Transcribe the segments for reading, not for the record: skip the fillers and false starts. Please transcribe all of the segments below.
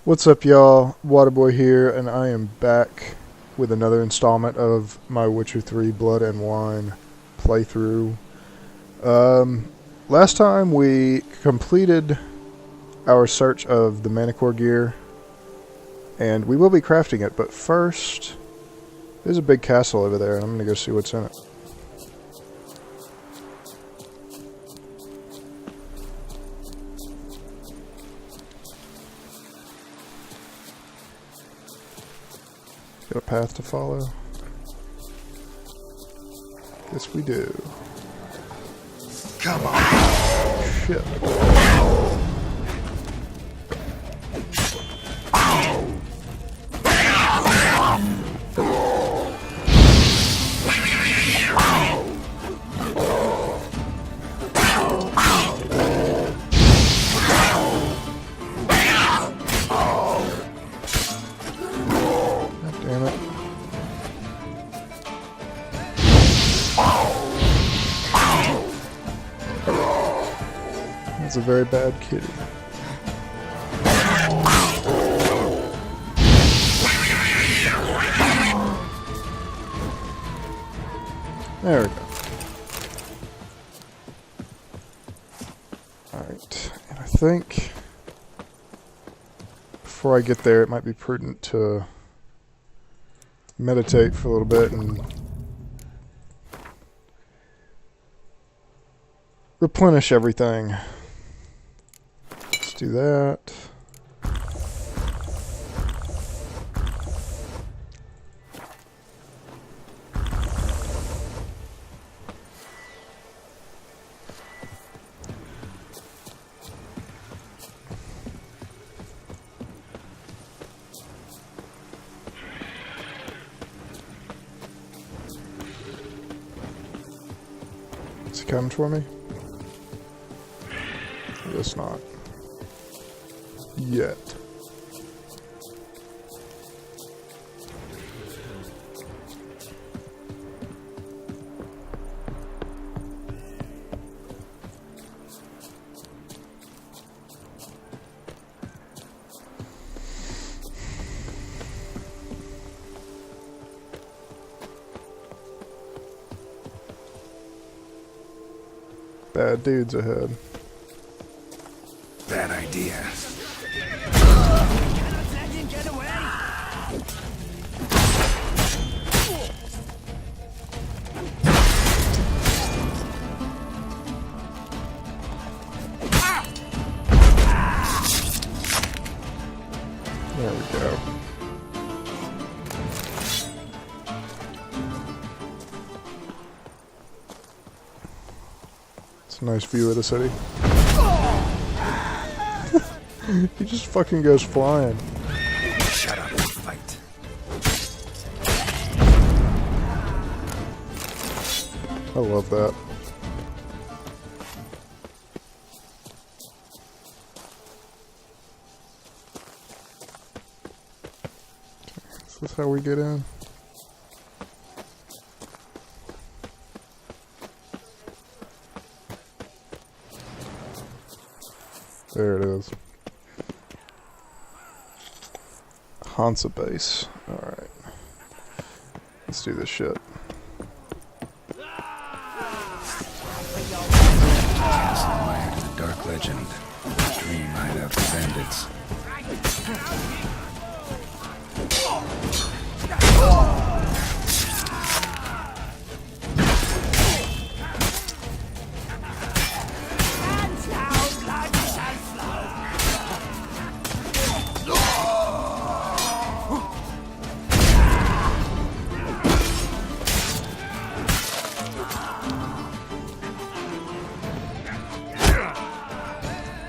What's up, y'all? Waterboy here, and I am back with another installment of my Witcher 3 Blood and Wine playthrough. Last time we completed our search of the Manticore gear, and we will be crafting it, but first, there's a big castle over there, and I'm going to go see what's in it. Got a path to follow? Yes, we do. Come on. Shit. That's a very bad kitty. There we go. Alright, and I think before I get there it might be prudent to meditate for a little bit and replenish everything. Let's do that. Is he coming for me? I guess not. Yet. Bad dudes ahead. Bad idea. There we go. It's a nice view of the city. He just fucking goes flying. Shut up and fight. I love that. Is this how we get in? There it is. Hanse base. Alright. Let's do this shit. Castle mired in a dark legend. Dream hideout for bandits.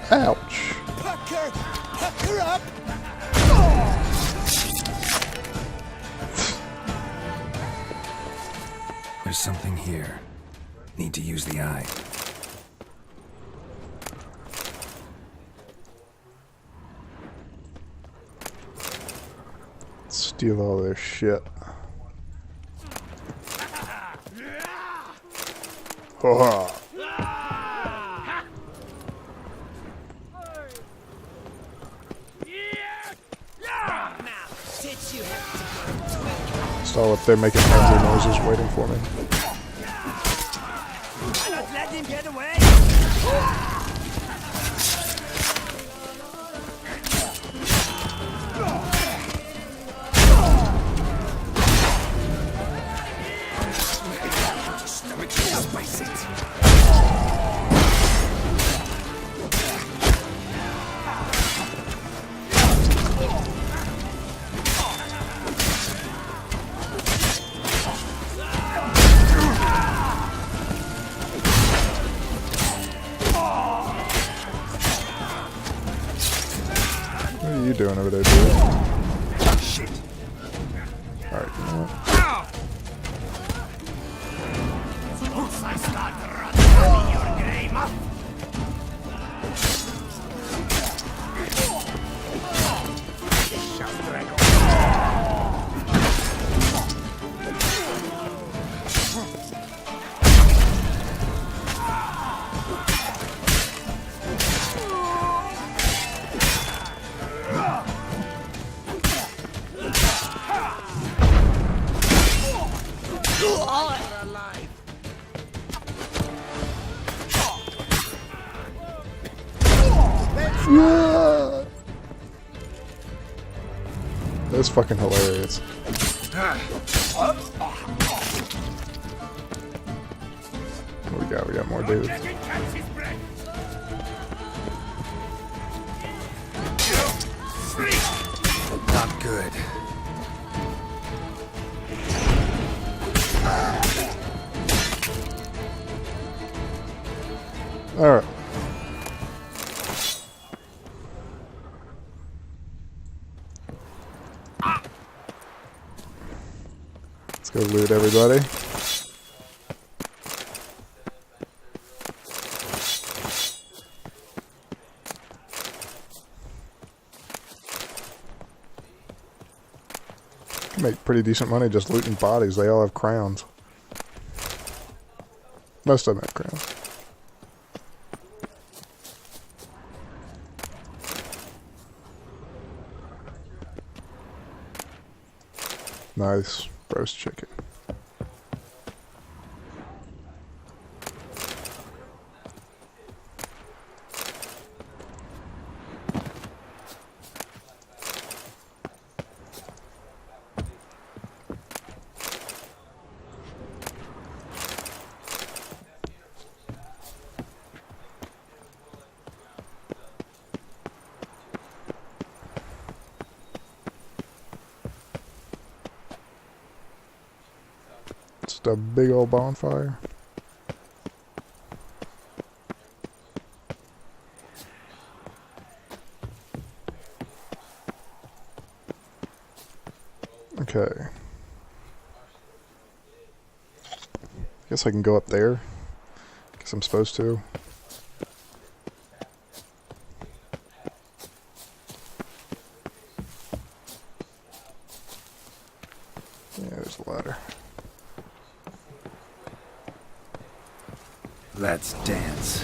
Ouch. Pucker up! There's something here. Need to use the eye. Steal all their shit. Ha It's all up there making angry noises waiting for me. Not let him get away! What are you doing over there, dude? Shit! Alright, you know what? Once I start running your game up. That's fucking hilarious. What we got? We got more dudes. Not good. Alright. Let's go loot everybody. Make pretty decent money just looting bodies. They all have crowns. Most of them have crowns. Nice roast chicken. Just a big old bonfire. Okay. Guess I can go up there. Guess I'm supposed to. Yeah, there's a ladder. Let's dance.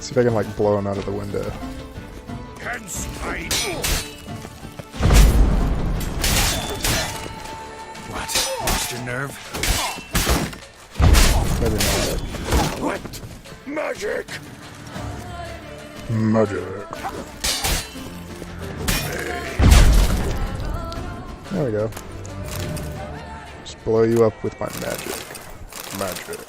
See if I can like blow him out of the window. What? Lost your nerve? Maybe not. What? Magic! Magic. There we go. Just blow you up with my magic. Magic.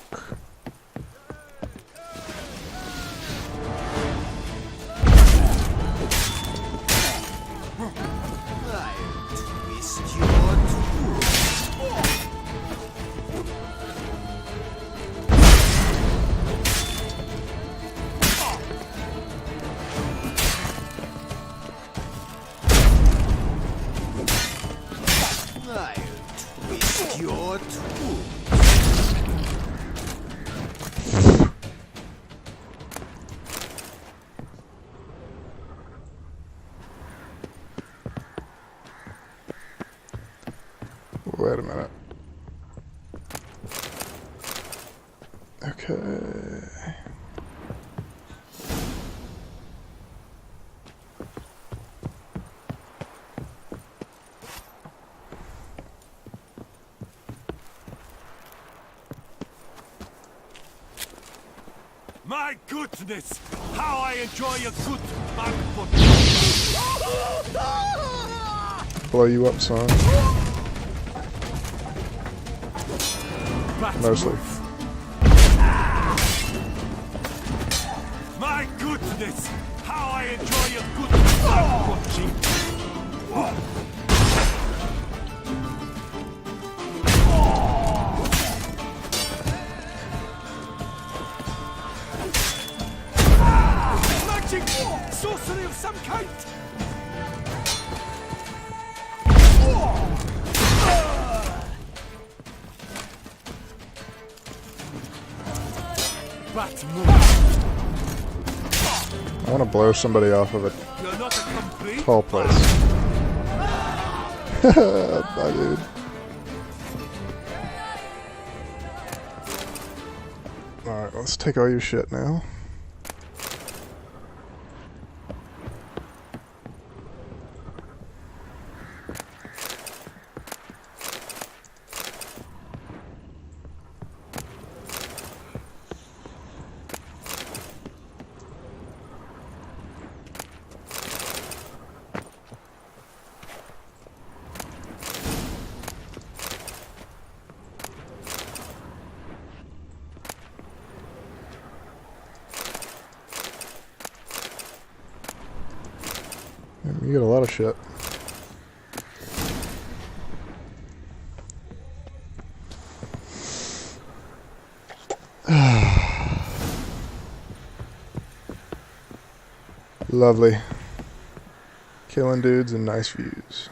Wait a minute. Okay. My goodness! How I enjoy a good backfoot! Blow you up, son. Mostly. My goodness! How I enjoy a good backfooting! Magic! Sorcery of some kind! Bat move! I want to blow somebody off of a You're not a complete tall place. Bye, dude. Alright, let's take all your shit now. You get a lot of shit. Lovely. Killing dudes and nice views.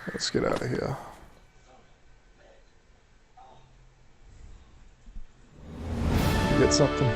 Let's get out of here. You get something?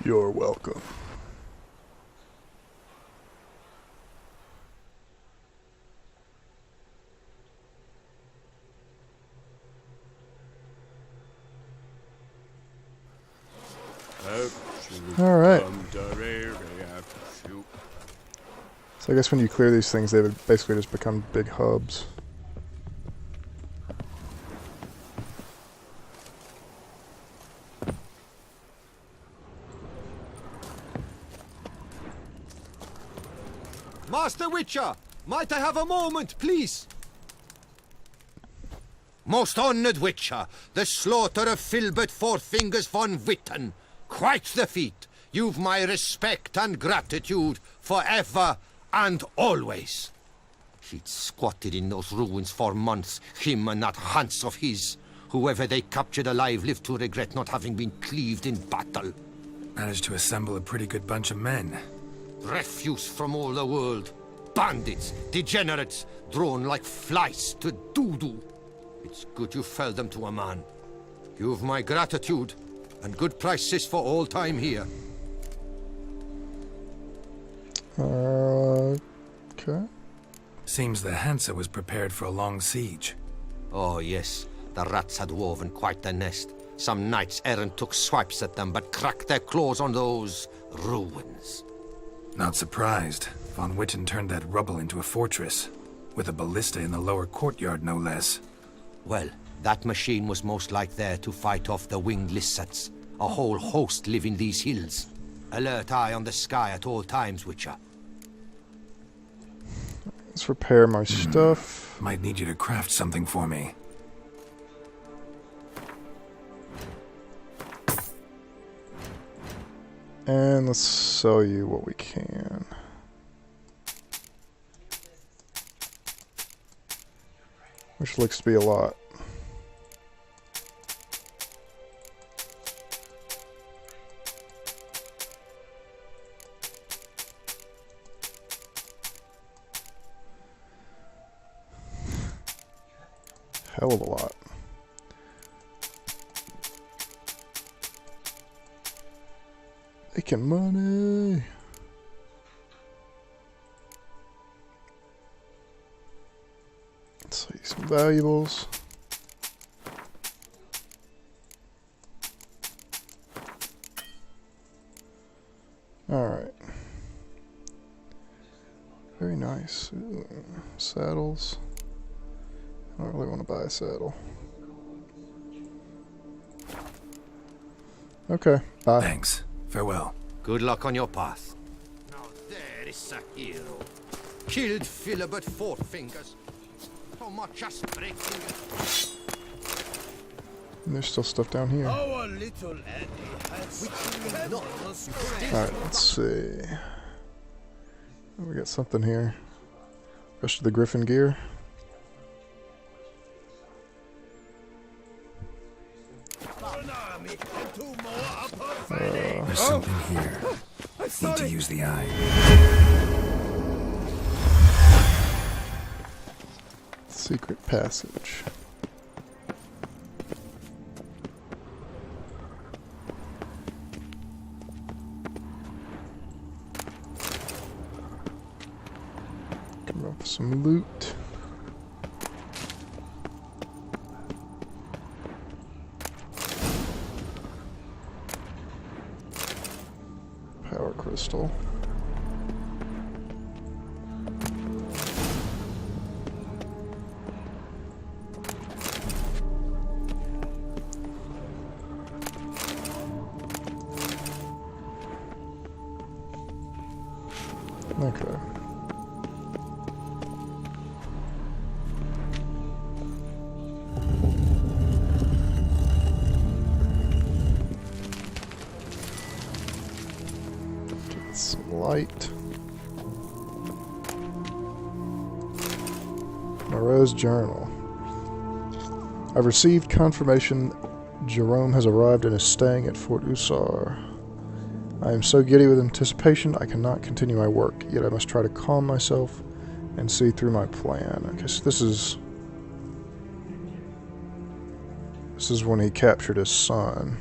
You're welcome. All right. So I guess when you clear these things, they would basically just become big hubs. Master Witcher, might I have a moment, please? Most honoured Witcher, the slaughter of Filbert Fourfingers von Witten. Quite the feat. You've my respect and gratitude forever and always. He'd squatted in those ruins for months, him and that Hanse of his. Whoever they captured alive lived to regret not having been cleaved in battle. Managed to assemble a pretty good bunch of men. Refuse from all the world. Bandits, degenerates, drawn like flies to doo-doo. It's good you fell them to a man. You've my gratitude, and good prices for all time here. Okay. Seems the Hanse was prepared for a long siege. Oh yes, the rats had woven quite the nest. Some knights errant took swipes at them, but cracked their claws on those ruins. Not surprised. Von Witten turned that rubble into a fortress, with a ballista in the lower courtyard, no less. Well, that machine was most like there to fight off the winged lizards. A whole host live in these hills. Alert eye on the sky at all times, Witcher. Let's repair my stuff. Might need you to craft something for me. And let's sell you what we can. Which looks to be a lot. Hell of a lot. Making money. Let's see, some valuables. Alright. Very nice. Ooh, saddles. I don't really want to buy a saddle. Okay, bye. Thanks. Farewell. Good luck on your path. Now there is a hero. Killed Philibert Four Fingers. So much as breaking. And there's still stuff down here. Our little Eddie has Alright, let's see. We got something here. Rest of the Griffin gear. There's something here. Need to use the eye. Secret passage. Come up with some loot. Power crystal. Okay. Get some light. Moreau's journal. I've received confirmation Jerome has arrived and is staying at Fort Usar. I am so giddy with anticipation I cannot continue my work, yet I must try to calm myself and see through my plan. Okay, so this is when he captured his son.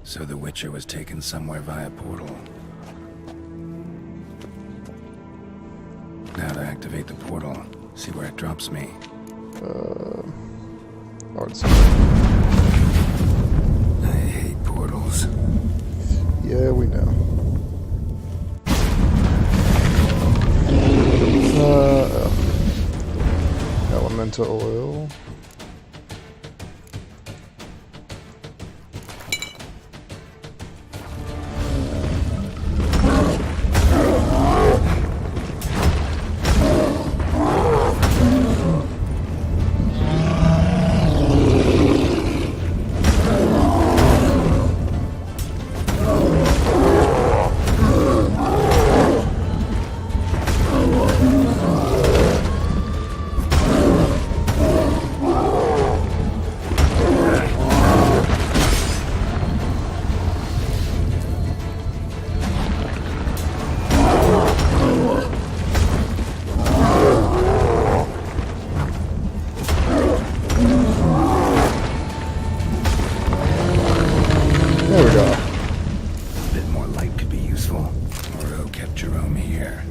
So the Witcher was taken somewhere via portal. Now to activate the portal, see where it drops me. I hate portals. Yeah, we know. Elemental oil. There we go. A bit more light could be useful. Moreau kept Jerome here.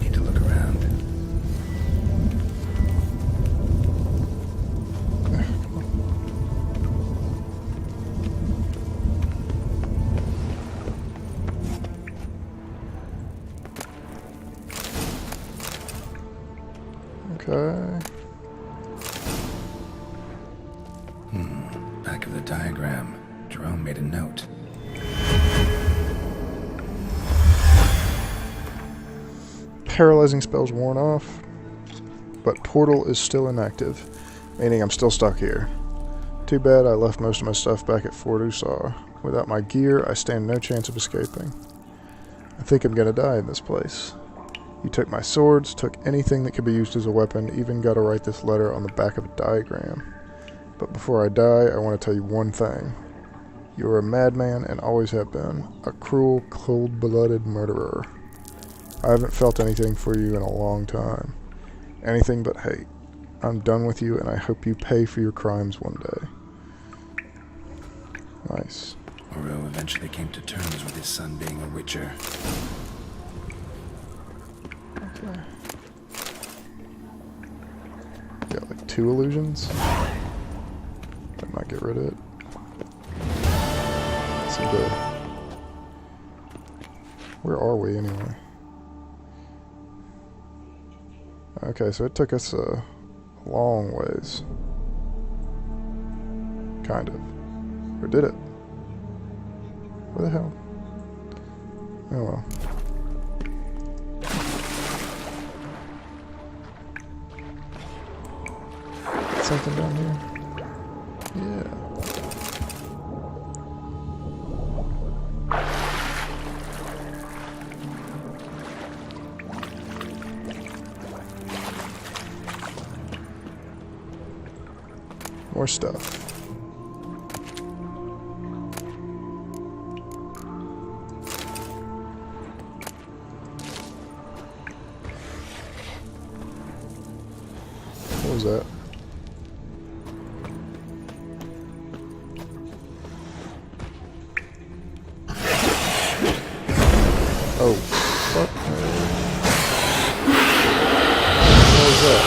Need to look around. Okay. Back of the diagram. Jerome made a note. Paralyzing spells worn off, but portal is still inactive, meaning I'm still stuck here. Too bad I left most of my stuff back at Fort Usaw. Without my gear, I stand no chance of escaping. I think I'm gonna die in this place. You took my swords, took anything that could be used as a weapon, even got to write this letter on the back of a diagram. But before I die, I want to tell you one thing. You're a madman and always have been. A cruel, cold-blooded murderer. I haven't felt anything for you in a long time. Anything but hate. I'm done with you, and I hope you pay for your crimes one day. Nice. Oro eventually came to terms with his son being a witcher. Okay. Got like 2 illusions. That might get rid of it. So good. Where are we anyway? Okay, so it took us a long ways. Kind of. Or did it? Where the hell? Oh well. Something down here? Yeah. More stuff. What was that? Oh, fuck. What was that?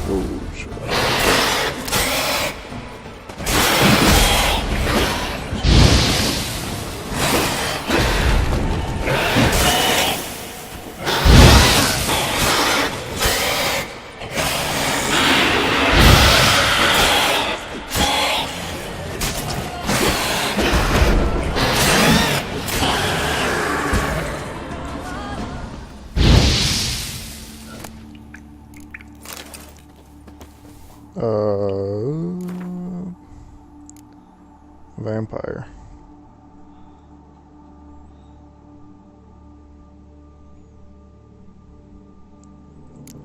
Oh, shit. Vampire.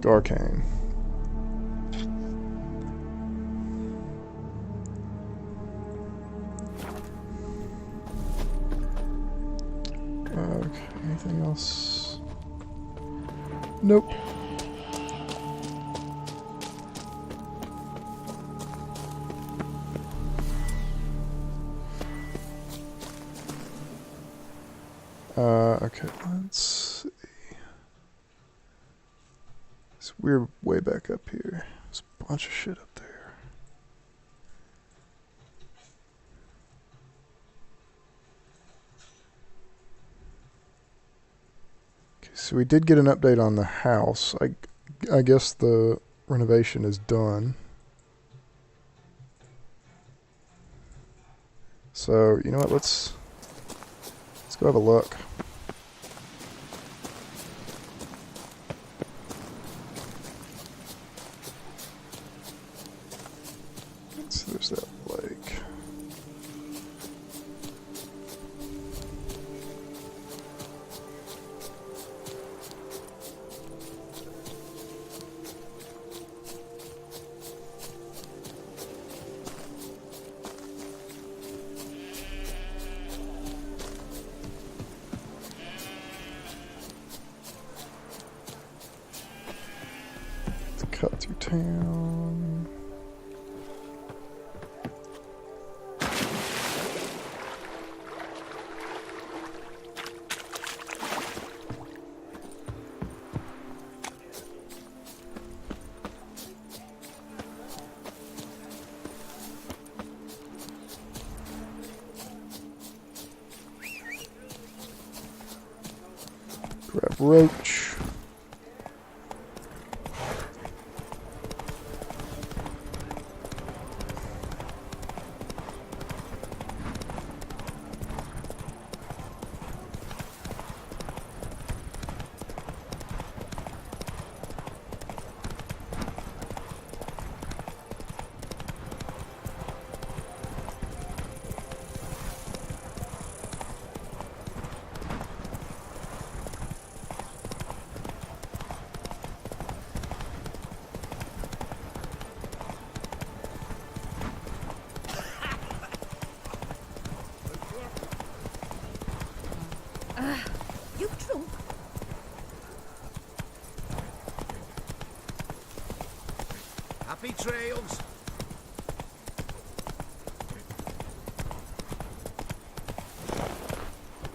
Garcane. Okay, anything else? Nope. Okay, let's see. So we're way back up here. There's a bunch of shit up there. Okay, so we did get an update on the house. I guess the renovation is done. So, you know what, let's go have a look. So there's that lake. Let's cut through town. Grab roach. trails.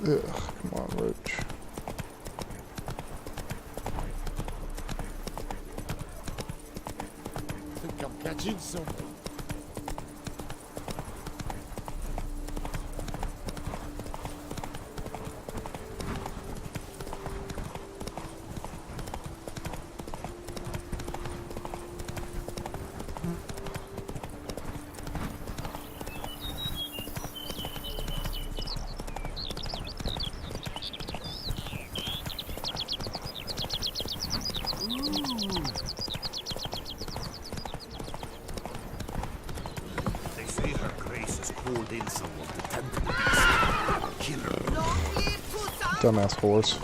Ugh, come on, Roach. I think I'm catching some. They say her grace has called in someone to tend to the beast. Kill her. Dumbass horse.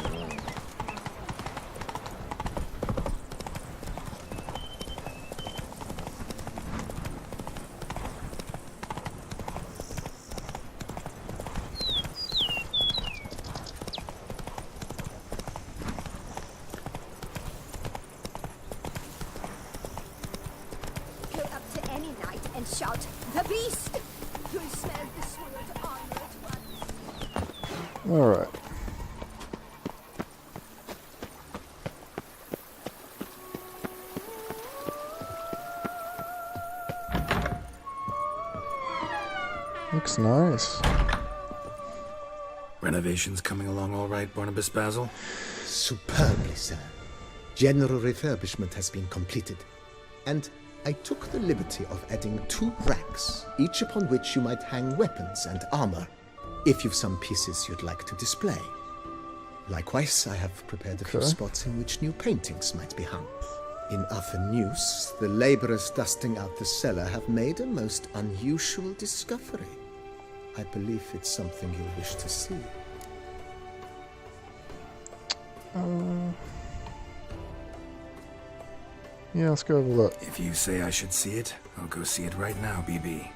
Go up to any knight and shout, "The beast!" You'll smell the sword armor at once. Alright. Looks nice. Renovations coming along all right, Barnabas Basil? Superbly, sir. General refurbishment has been completed. And I took the liberty of adding 2 racks, each upon which you might hang weapons and armor, if you've some pieces you'd like to display. Likewise, I have prepared a few Okay. spots in which new paintings might be hung. In other news, the laborers dusting out the cellar have made a most unusual discovery. I believe it's something you'll wish to see. Yeah, let's go have a look. If you say I should see it, I'll go see it right now, BB.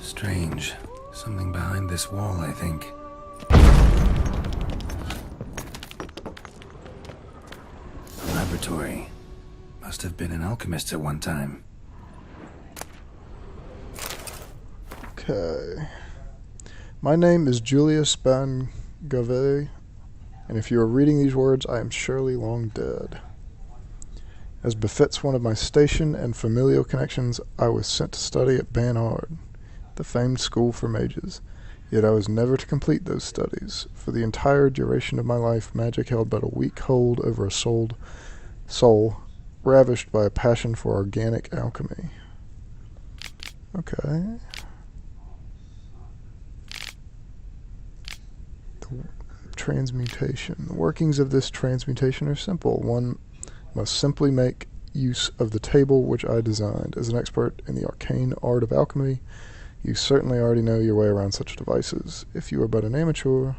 Strange. Something behind this wall, I think. A laboratory. Must have been an alchemist at one time. Okay. My name is Julius Bangave, and if you are reading these words, I am surely long dead. As befits one of my station and familial connections, I was sent to study at Banard, the famed school for mages. Yet I was never to complete those studies. For the entire duration of my life, magic held but a weak hold over a soul ravished by a passion for organic alchemy. Okay. The transmutation. The workings of this transmutation are simple. One must simply make use of the table which I designed. As an expert in the arcane art of alchemy, you certainly already know your way around such devices. If you are but an amateur,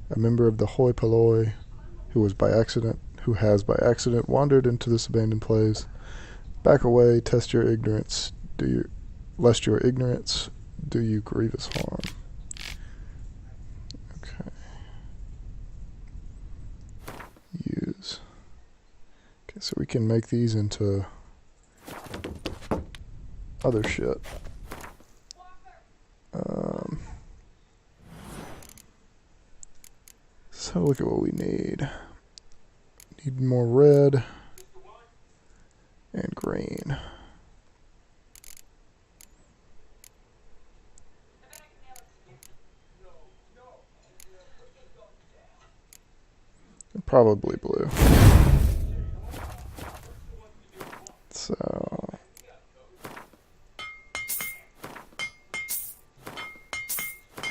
a member of the hoi polloi who has by accident wandered into this abandoned place, back away, test your ignorance, lest your ignorance do you grievous harm. Okay. Use. Okay, so we can make these into other shit. So look at what we need. Need more red and green. And probably blue. So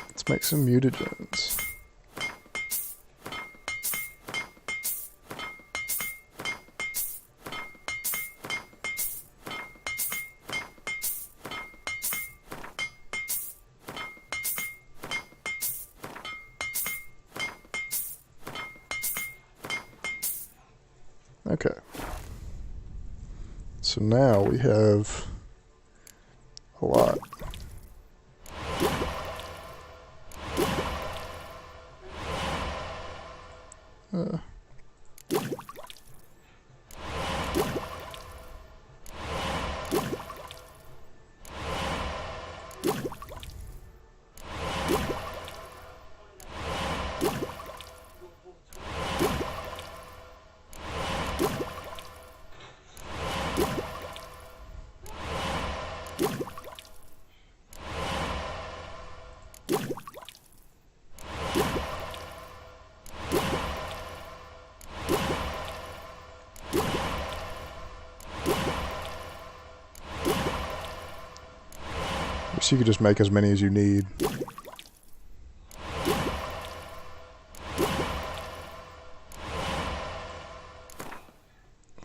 let's make some mutagens. Okay. So now we have a lot. So you could just make as many as you need.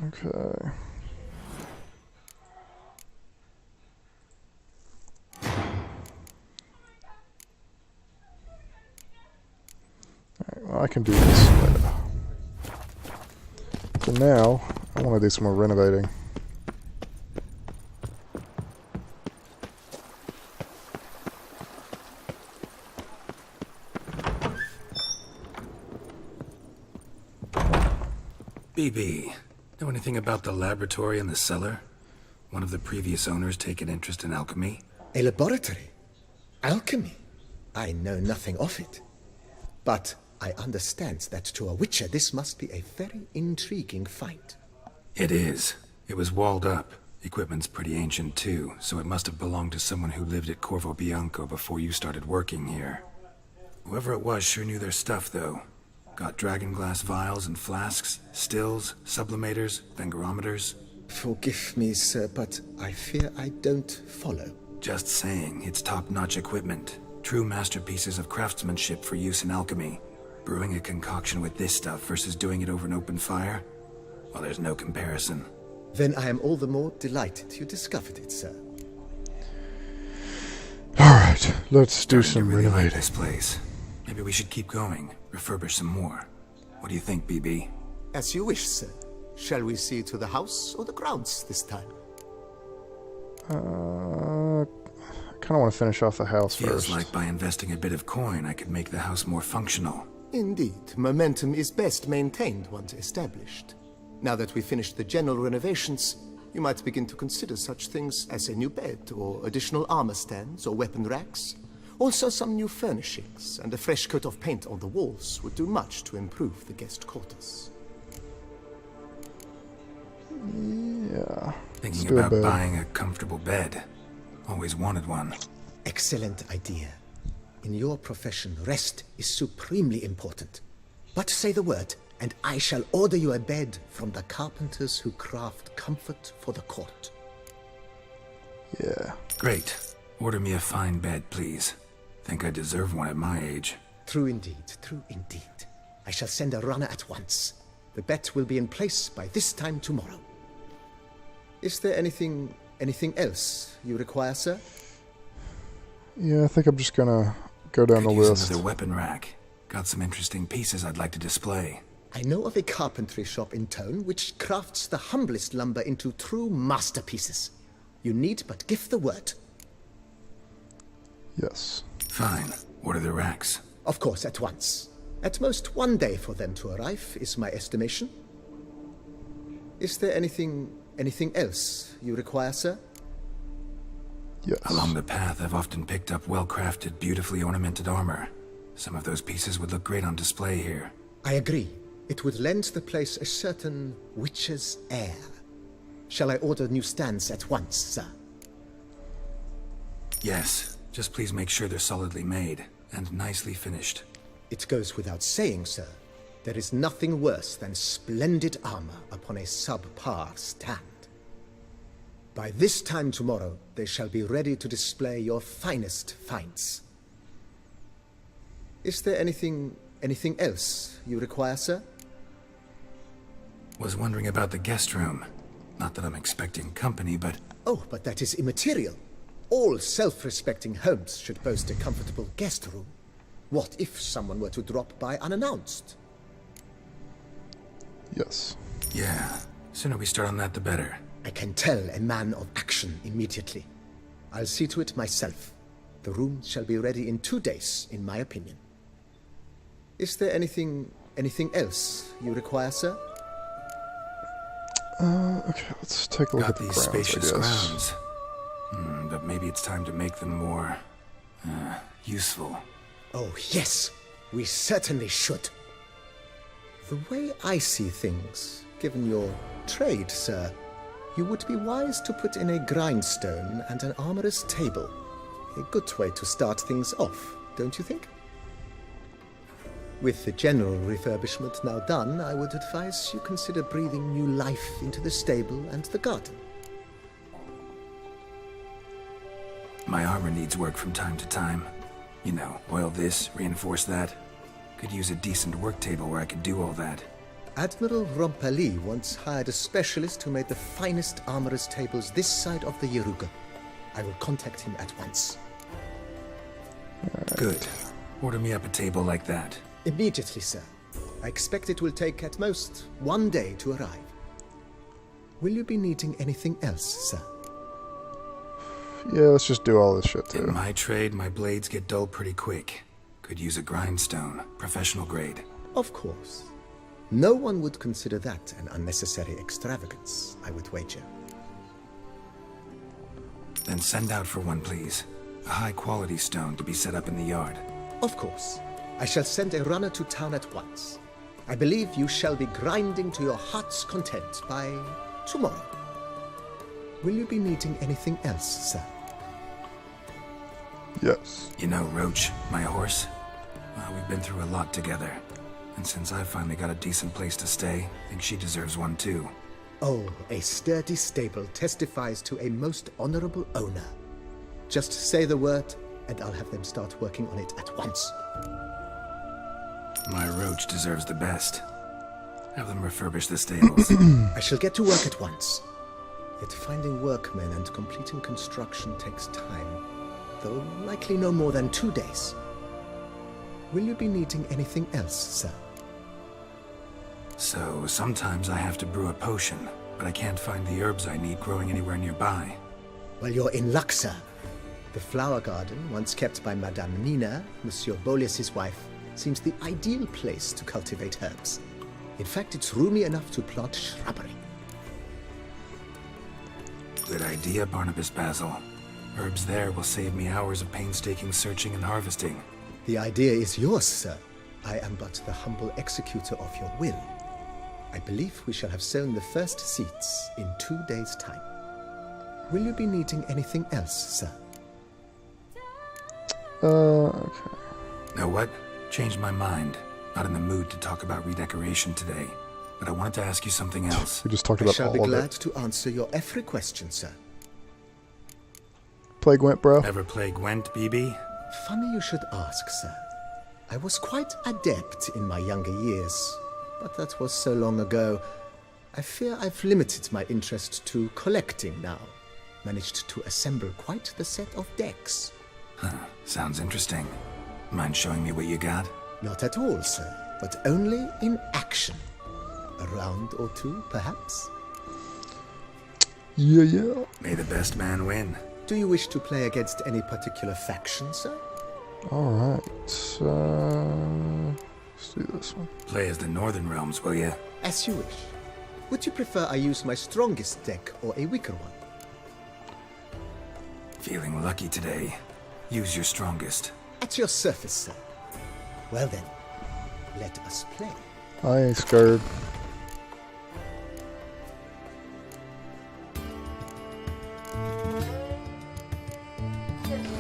Okay. Alright, well I can do this. So now, I want to do some more renovating. BB, know anything about the laboratory in the cellar? One of the previous owners take an interest in alchemy? A laboratory? Alchemy? I know nothing of it. But I understand that to a witcher this must be a very intriguing find. It is. It was walled up. Equipment's pretty ancient too, so it must have belonged to someone who lived at Corvo Bianco before you started working here. Whoever it was sure knew their stuff though. Got dragon glass vials and flasks, stills, sublimators, vengerometers. Forgive me, sir, but I fear I don't follow. Just saying, it's top-notch equipment. True masterpieces of craftsmanship for use in alchemy. Brewing a concoction with this stuff versus doing it over an open fire? Well, there's no comparison. Then I am all the more delighted you discovered it, sir. Alright, let's do some Really like renovating. this place. Maybe we should keep going, refurbish some more. What do you think, BB? As you wish, sir. Shall we see to the house or the grounds this time? I kind of want to finish off the house Feels first. like by investing a bit of coin, I could make the house more functional. Indeed, momentum is best maintained once established. Now that we've finished the general renovations, you might begin to consider such things as a new bed, or additional armor stands, or weapon racks. Also some new furnishings, and a fresh coat of paint on the walls would do much to improve the guest quarters. Yeah. Thinking do a about bed. buying a comfortable bed. Always wanted one. Excellent idea. In your profession, rest is supremely important. But say the word, and I shall order you a bed from the carpenters who craft comfort for the court. Yeah. Great. Order me a fine bed, please. Think I deserve one at my age. True indeed, true indeed. I shall send a runner at once. The bet will be in place by this time tomorrow. Is there anything else you require, sir? Yeah, I think I'm just gonna go down the Could use list. another weapon rack. Got some interesting pieces I'd like to display. I know of a carpentry shop in town which crafts the humblest lumber into true masterpieces. You need but give the word. Yes. Fine. Order the racks. Of course, at once. At most 1 day for them to arrive, is my estimation. Is there anything else you require, sir? Yes. Along the path, I've often picked up well-crafted, beautifully ornamented armor. Some of those pieces would look great on display here. I agree. It would lend the place a certain witch's air. Shall I order new stands at once, sir? Yes. Just please make sure they're solidly made and nicely finished. It goes without saying, sir. There is nothing worse than splendid armor upon a subpar stand. By this time tomorrow, they shall be ready to display your finest finds. Is there anything else you require, sir? Was wondering about the guest room. Not that I'm expecting company, but Oh, but that is immaterial. All self-respecting homes should boast a comfortable guest room. What if someone were to drop by unannounced? Yes. yeah. Sooner we start on that, the better. I can tell a man of action immediately. I'll see to it myself. The room shall be ready in 2 days, in my opinion. Is there anything else you require, sir? Okay, let's take a look Got at the these grounds, spacious I guess. grounds. But maybe it's time to make them more, useful. Oh, yes. We certainly should. The way I see things, given your trade, sir, you would be wise to put in a grindstone and an armorer's table. A good way to start things off, don't you think? With the general refurbishment now done, I would advise you consider breathing new life into the stable and the garden. My armor needs work from time to time. You know, oil this, reinforce that. Could use a decent work table where I could do all that. Admiral Rompali once hired a specialist who made the finest armorer's tables this side of the Yaruga. I will contact him at once. Good. Order me up a table like that. Immediately, sir. I expect it will take at most 1 day to arrive. Will you be needing anything else, sir? Yeah, let's just do all this shit In too. my trade, my blades get dull pretty quick. Could use a grindstone, professional grade. Of course. No one would consider that an unnecessary extravagance, I would wager. Then send out for one, please. A high-quality stone to be set up in the yard. Of course. I shall send a runner to town at once. I believe you shall be grinding to your heart's content by tomorrow. Will you be needing anything else, sir? Yes. You know, Roach, my horse? Well, we've been through a lot together. And since I finally got a decent place to stay, I think she deserves one too. Oh, a sturdy stable testifies to a most honorable owner. Just say the word, and I'll have them start working on it at once. My Roach deserves the best. Have them refurbish the stables. I shall get to work at once. Yet finding workmen and completing construction takes time, though likely no more than 2 days. Will you be needing anything else, sir? So, sometimes I have to brew a potion, but I can't find the herbs I need growing anywhere nearby. Well, you're in luck, sir. The flower garden, once kept by Madame Nina, Monsieur Bolis's wife, seems the ideal place to cultivate herbs. In fact, it's roomy enough to plant shrubbery. Good idea, Barnabas Basil. Herbs there will save me hours of painstaking searching and harvesting. The idea is yours, sir. I am but the humble executor of your will. I believe we shall have sown the first seeds in 2 days' time. Will you be needing anything else, sir? Okay. Know what? Changed my mind. Not in the mood to talk about redecoration today. But I wanted to ask you something else. We just talked I about shall be all of glad it. to answer your every question, sir. Play Gwent, bro. Ever play Gwent, BB? Funny you should ask, sir. I was quite adept in my younger years, but that was so long ago. I fear I've limited my interest to collecting now. Managed to assemble quite the set of decks. Sounds interesting. Mind showing me what you got? Not at all, sir, but only in action. A round or two, perhaps? Yeah. May the best man win. Do you wish to play against any particular faction, sir? Alright. Let's do this one. Play as the Northern Realms, will ya? As you wish. Would you prefer I use my strongest deck or a weaker one? Feeling lucky today. Use your strongest. At your service, sir. Well then, let us play. I ain't scared.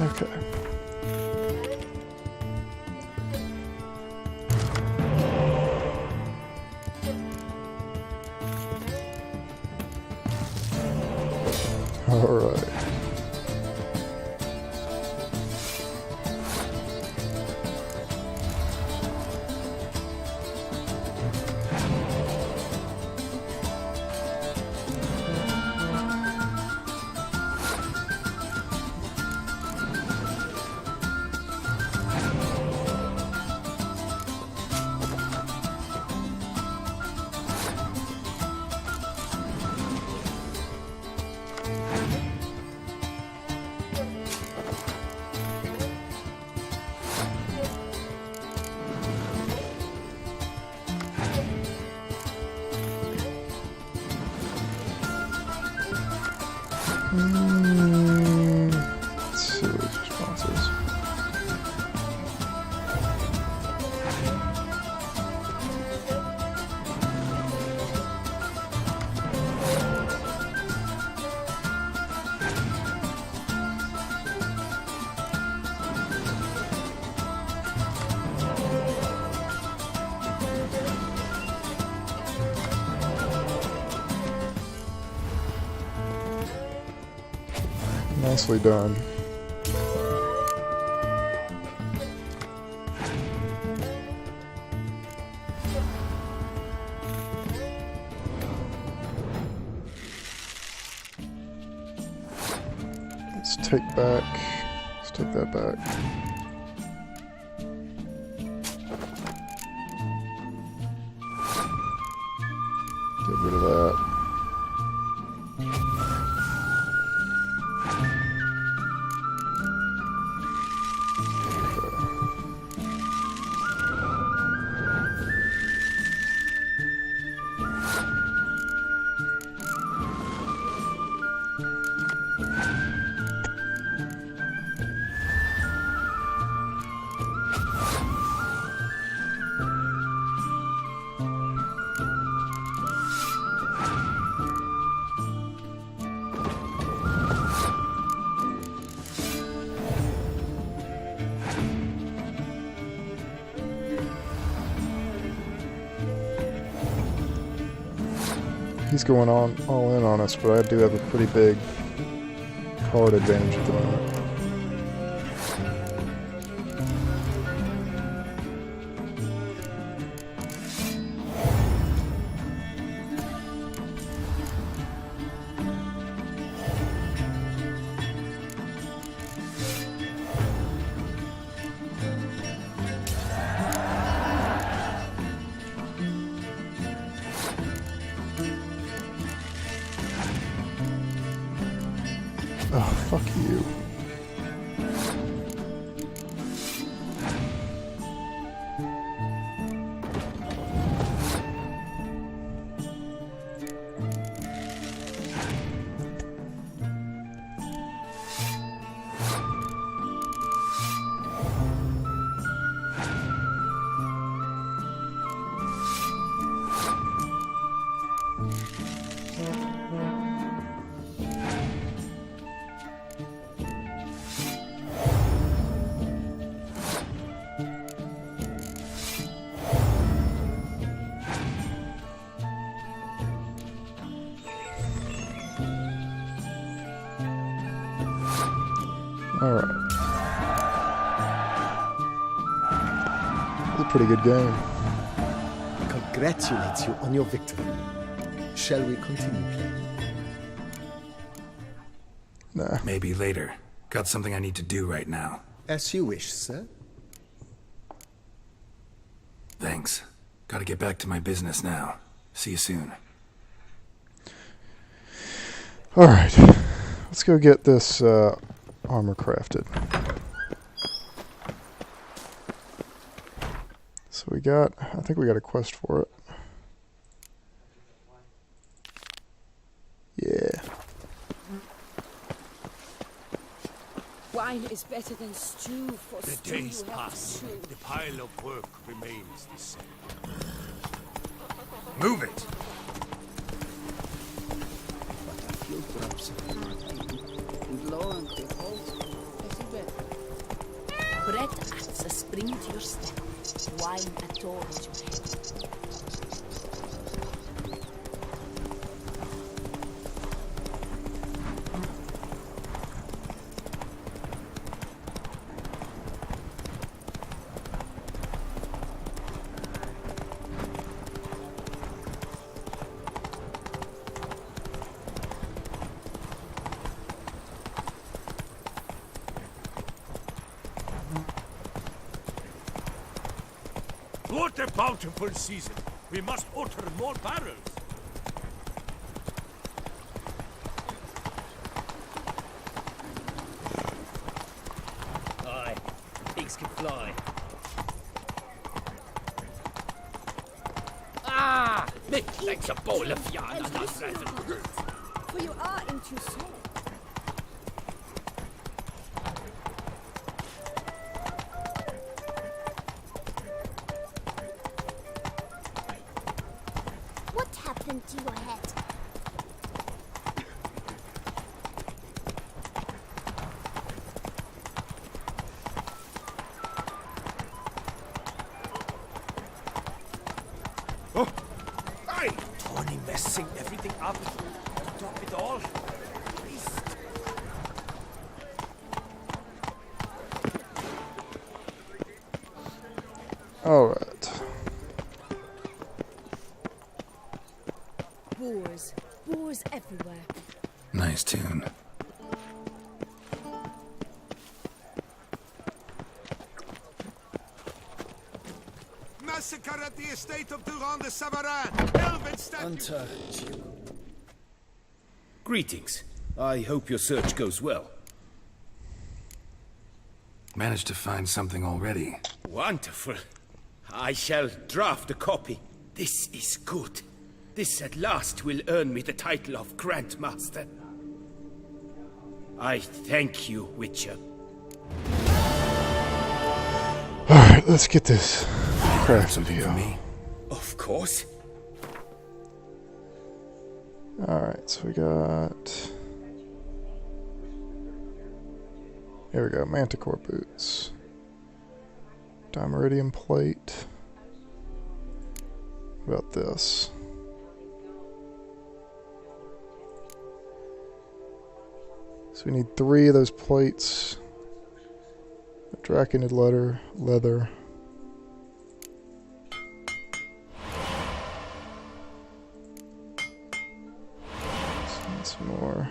Okay. All right. Let's see what his response is. Nicely done. Let's take that back. Get rid of that. He's going all in on us, but I do have a pretty big card advantage at the moment. Oh, fuck you. Alright. It's a pretty good game. Congratulate you on your victory. Shall we continue playing? Nah. Maybe later. Got something I need to do right now. As you wish, sir. Thanks. Gotta get back to my business now. See you soon. Alright. Let's go get this armor crafted. So I think we got a quest for it. Yeah. Wine is better than stew for The stew. days You have pass. to chew. The pile of work remains the same. Move it! Lo and behold, is it better? Bread adds a spring to your step, wine adorns your head. What a bountiful season! We must order more barrels. Aye, pigs can fly. Ah! Mick likes a bowl of yarn on that For you are in Tucson. What happened to your head? Hey! Tony messing everything up. Drop it all. Please. Alright. Boars. Boars everywhere. Nice tune. Massacre at the estate of Durand de Savarin. Elven statue. Greetings. I hope your search goes well. Managed to find something already. Wonderful. I shall draft a copy. This is good. This at last will earn me the title of Grandmaster. I thank you, Witcher. Alright, let's get this crafted Something here. for me? Of course. Alright, so we got... Here we go, Manticore boots. Dimeridium plate. What about this? So we need 3 of those plates. Draconid leather. Some more.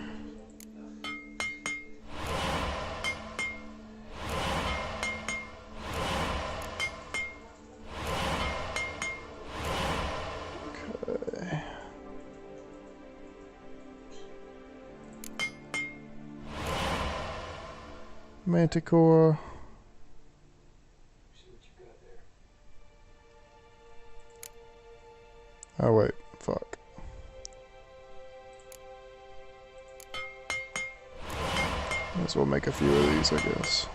Okay. Manticore. Oh wait, fuck. Might as well make a few of these, I guess.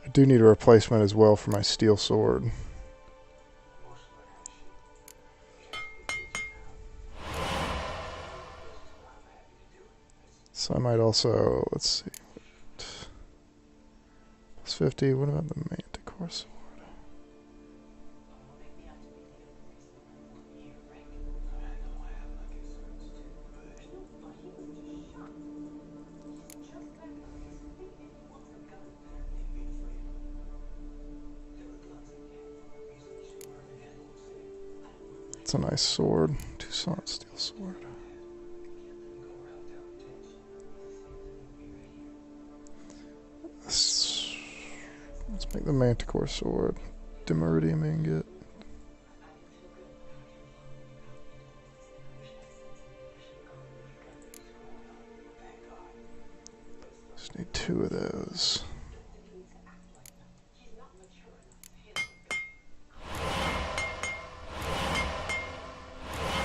I do need a replacement as well for my steel sword. So I might also, let's see, plus 50, what about the Manticore sword? It's a nice sword, Toussaint steel sword. Let's make the Manticore sword. Dimeridium ingot. Just need 2 of those.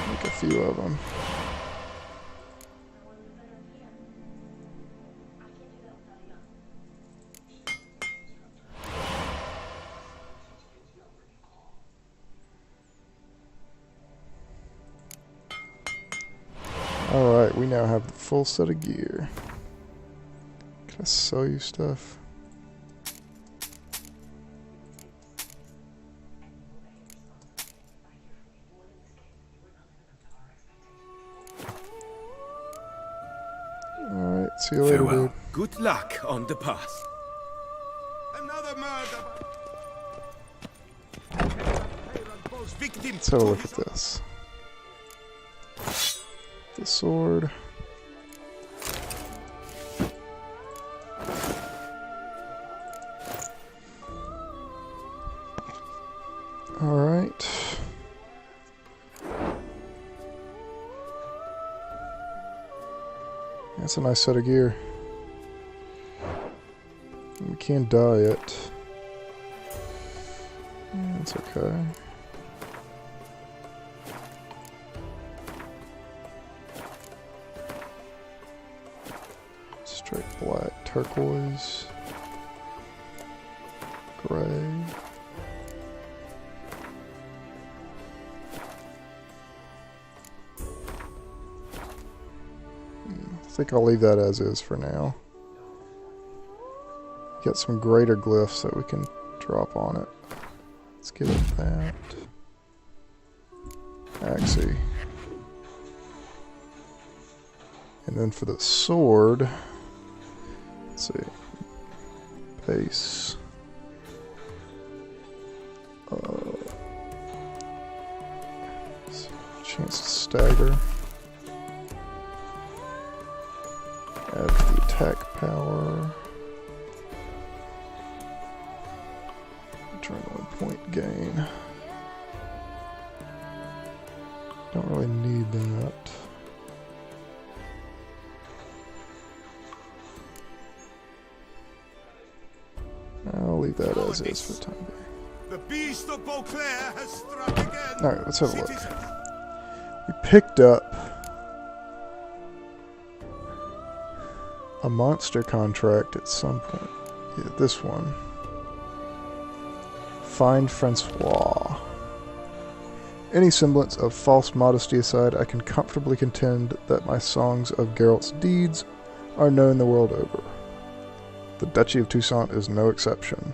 Make a few of them. Alright, we now have the full set of gear. Can I sell you stuff? Alright, see you later, Farewell. dude. Good luck on the path. Another murder. Let's have a look at this. The sword. Alright. That's a nice set of gear. We can't dye it. That's okay. Straight black, turquoise, gray. I think I'll leave that as is for now. Got some greater glyphs that we can drop on it. Let's give it that. Axie. And then for the sword, let's see, base. Chance to stagger. Add the attack power. Adrenaline point gain. Don't really need that. I'll leave that as is for the time being. The beast of Beauclair has struck again. Alright, let's have a look. We picked up a monster contract at some point. Yeah, this one. Find FRANCWAAAA. Any semblance of false modesty aside, I can comfortably contend that my songs of Geralt's deeds are known the world over. The Duchy of Toussaint is no exception.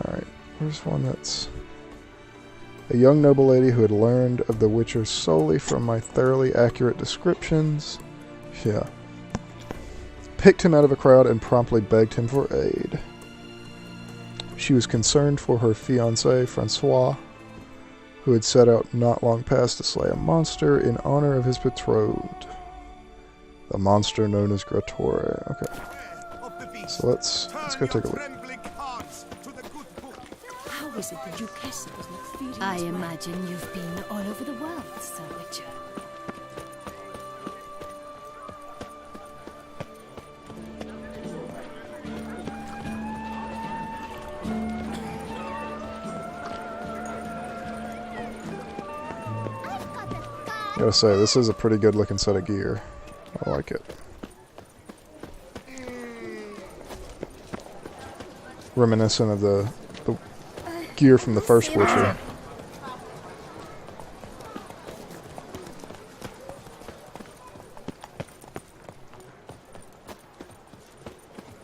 Alright, where's one that's... A young noble lady who had learned of the Witcher solely from my thoroughly accurate descriptions. Yeah. Picked him out of a crowd and promptly begged him for aid. She was concerned for her fiancé, Francois, who had set out not long past to slay a monster in honor of his betrothed. The monster known as Grattore. Okay. So let's go take a look. How is it that you Kessler was not feeling I imagine you've been all over the world, Sir Witcher. Gotta say, this is a pretty good looking set of gear. I like it. Reminiscent of the gear from the first Witcher.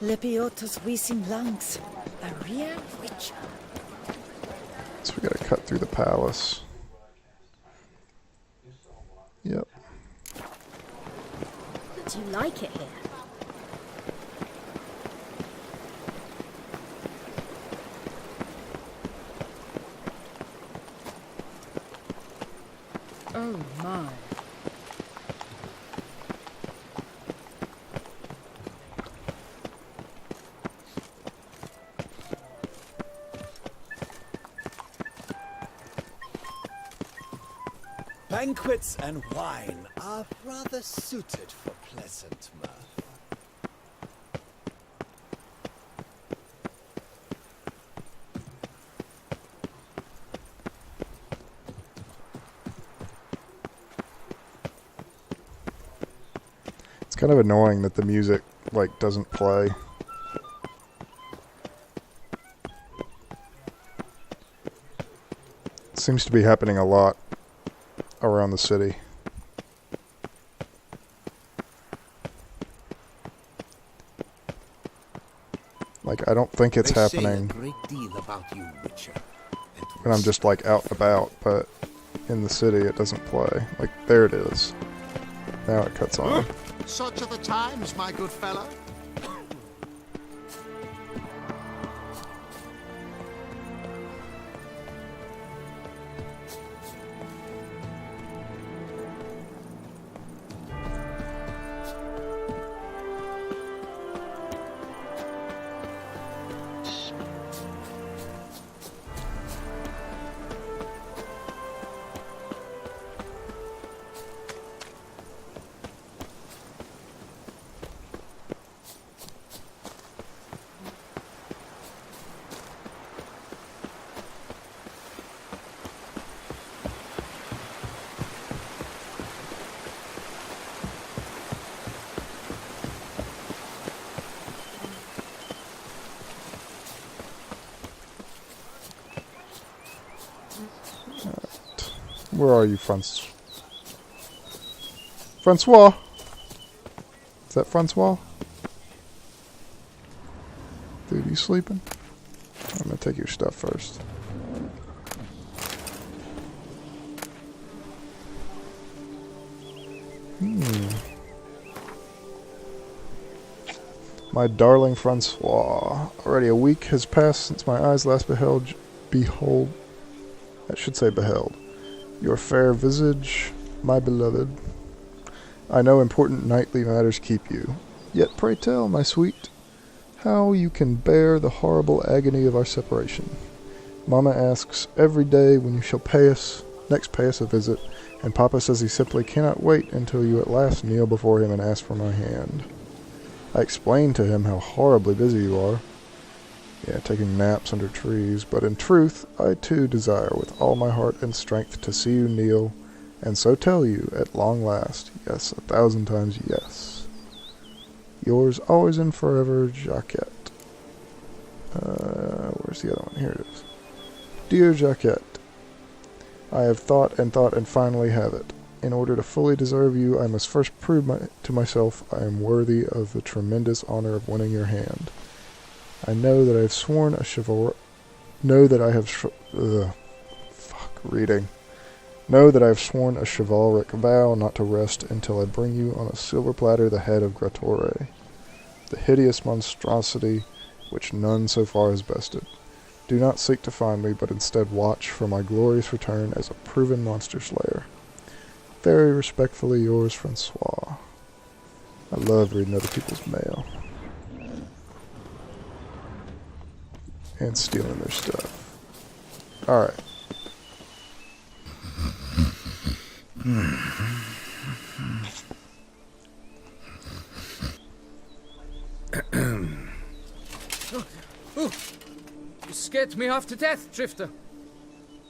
Lepiotus Wiesing Lungs, a real Witcher. So we gotta cut through the palace. Yep. Do you like it here? Oh my. Banquets and wine are rather suited for pleasant mirth. It's kind of annoying that the music, like, doesn't play. It seems to be happening a lot around the city. Like, I don't think it's happening Great deal about you, Witcher. when I'm just, like, out and about, but in the city it doesn't play. Like, there it is. Now it cuts on. Such are the times, my good fellow. Where are you, Francois? Is that Francois? Dude, you sleeping? I'm gonna take your stuff first. My darling Francois. Already a week has passed since my eyes last beheld your fair visage, my beloved. I know important knightly matters keep you. Yet pray tell, my sweet, how you can bear the horrible agony of our separation. Mama asks every day when you shall next pay us a visit, and Papa says he simply cannot wait until you at last kneel before him and ask for my hand. I explained to him how horribly busy you are. Yeah, taking naps under trees, but in truth, I too desire with all my heart and strength to see you kneel, and so tell you, at long last, yes, 1,000 times yes. Yours always and forever, Jacquette. Where's the other one? Here it is. Dear Jacquette, I have thought and finally have it. In order to fully deserve you, I must first prove to myself I am worthy of the tremendous honor of winning your hand. I know that I have sworn a chivalric... Know that I have sworn a chivalric vow not to rest until I bring you on a silver platter the head of Grattore, the hideous monstrosity which none so far has bested. Do not seek to find me, but instead watch for my glorious return as a proven monster slayer. Very respectfully yours, Francois. I love reading other people's mail. And stealing their stuff. Alright. You scared me half to death, Drifter.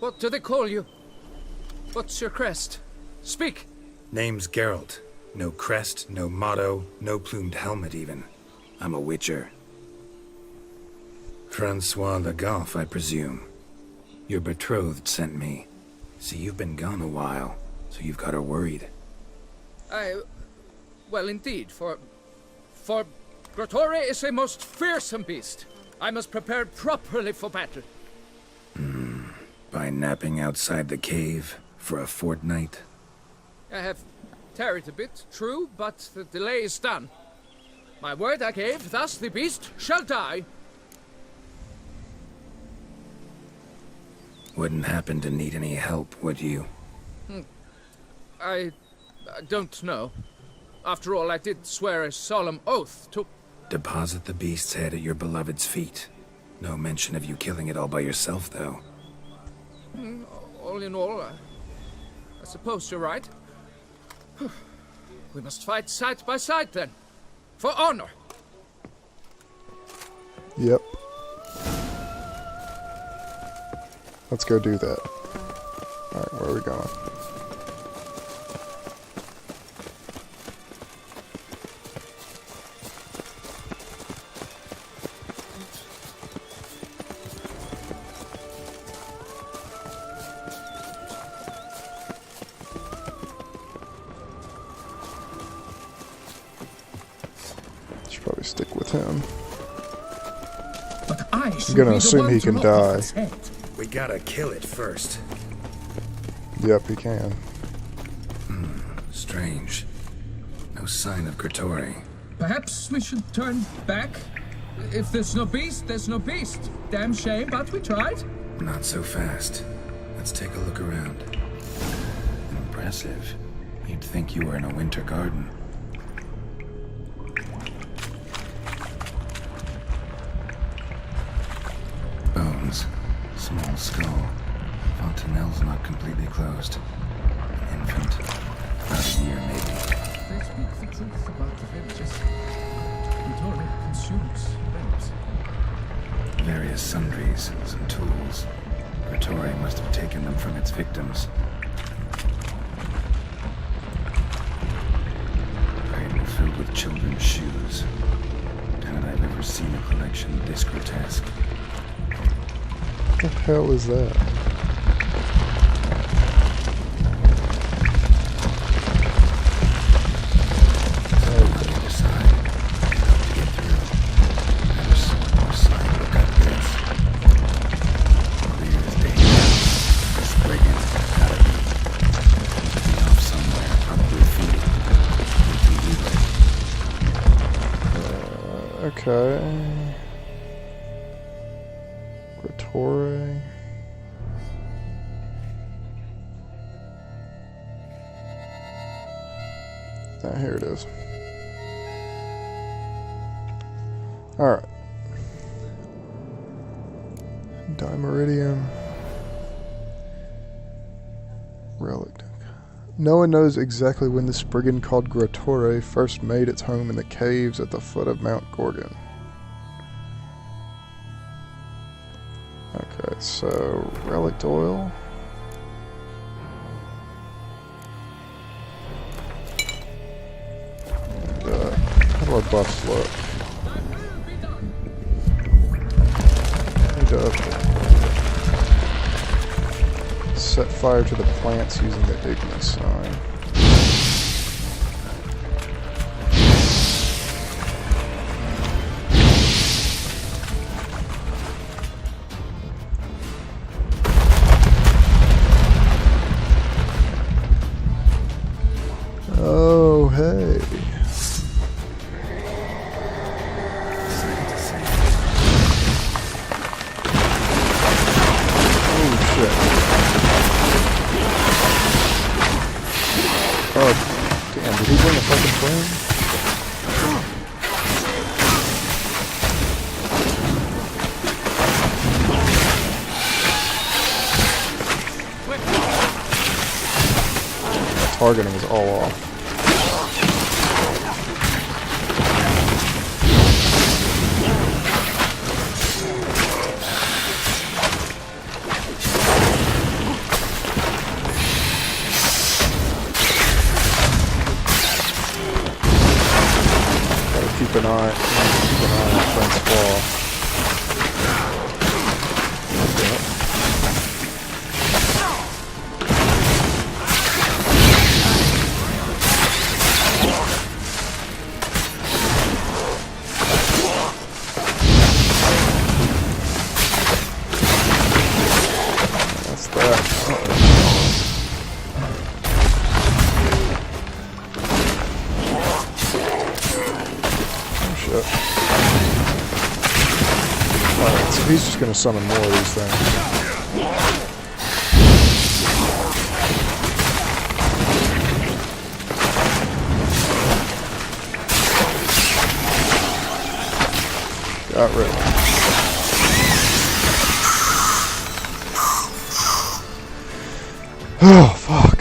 What do they call you? What's your crest? Speak! Name's Geralt. No crest, no motto, no plumed helmet even. I'm a witcher. Francois Le Goff, I presume. Your betrothed sent me. See, you've been gone a while, so you've got her worried. Well, indeed, for Grattore is a most fearsome beast. I must prepare properly for battle. By napping outside the cave for a fortnight? I have tarried a bit, true, but the delay is done. My word I gave, thus the beast shall die. Wouldn't happen to need any help, would you? I don't know. After all, I did swear a solemn oath to... Deposit the beast's head at your beloved's feet. No mention of you killing it all by yourself, though. All in all, I suppose you're right. We must fight side by side, then. For honor. Yep. Let's go do that. Alright, where are we going? Should probably stick with him. But I'm gonna assume he can die. We gotta kill it first. Yep, he can. Strange. No sign of Grattore. Perhaps we should turn back? If there's no beast, there's no beast. Damn shame, but we tried. Not so fast. Let's take a look around. Impressive. You'd think you were in a winter garden. Bones. Small skull. Fontanelle's not completely closed. An infant. About a year, maybe. They speak the truth about the villages. Grattore consumes babes. Various sundries, some tools. Grattore must have taken them from its victims. Cradle filled with children's shoes. Doubt I've ever seen a collection this grotesque. What the hell is that? Okay. Grattore. Ah, here it is. Alright. Dimeridium. Relic. No one knows exactly when this brigand called Grattore first made its home in the caves at the foot of Mount Gorgon. Okay, so relic oil. And, how do our buffs look? Need to update. Set fire to the plants using the Ignis sign. Oh, hey. Oh, shit. Oh, damn, did he bring a fucking flame? Targeting is all off. Keep an eye on FRANCWAAAA. That's that. Alright, so he's just gonna summon more of these things. Got rid of him. Oh, fuck.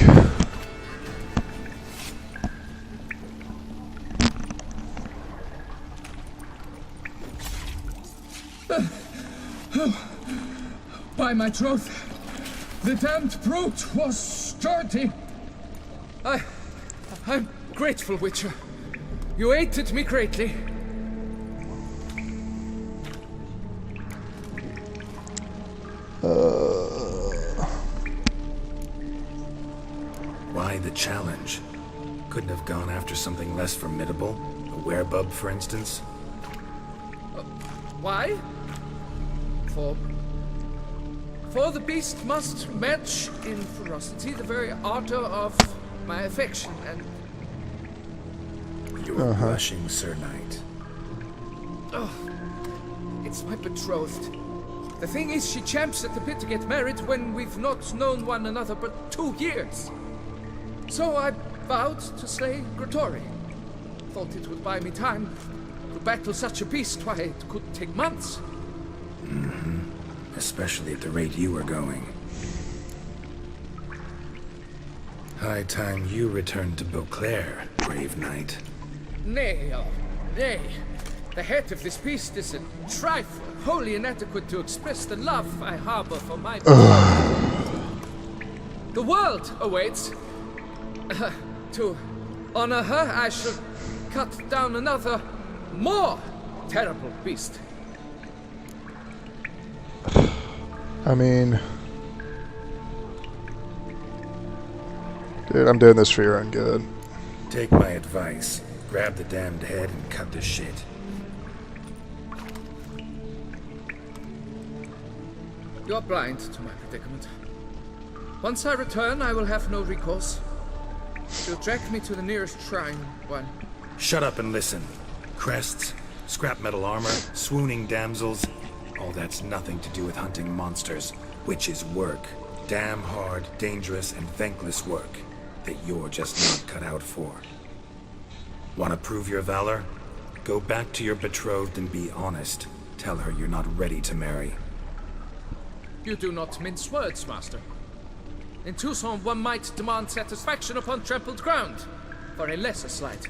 By my troth, the damned brute was sturdy. I'm grateful, Witcher. You aided me greatly. Why the challenge? Couldn't have gone after something less formidable? A werebub, for instance? Why? For the beast must match in ferocity the very ardor of my affection, and... You're blushing, Sir Knight. Oh, it's my betrothed. The thing is, she champs at the pit to get married when we've not known one another but 2 years. So I vowed to slay Grattore. Thought it would buy me time. To battle such a beast, why, it could take months. Mm-hmm. Especially at the rate you were going. High time you returned to Beauclair, brave knight. Nay, oh, nay. The head of this beast is a trifle, wholly inadequate to express the love I harbor for my beloved. The world awaits. To honor her, I shall cut down another, more terrible beast. I mean... Dude, I'm doing this for your own good. Take my advice. Grab the damned head and cut the shit. You're blind to my predicament. Once I return, I will have no recourse. She'll track me to the nearest shrine, one. Shut up and listen. Crests, Scrap metal armor, swooning damsels, all that's nothing to do with hunting monsters, which is work. Damn hard, dangerous, and thankless work that you're just not cut out for. Want to prove your valor? Go back to your betrothed and be honest. Tell her you're not ready to marry. You do not mince words, master. In Tucson, one might demand satisfaction upon trampled ground for a lesser slight.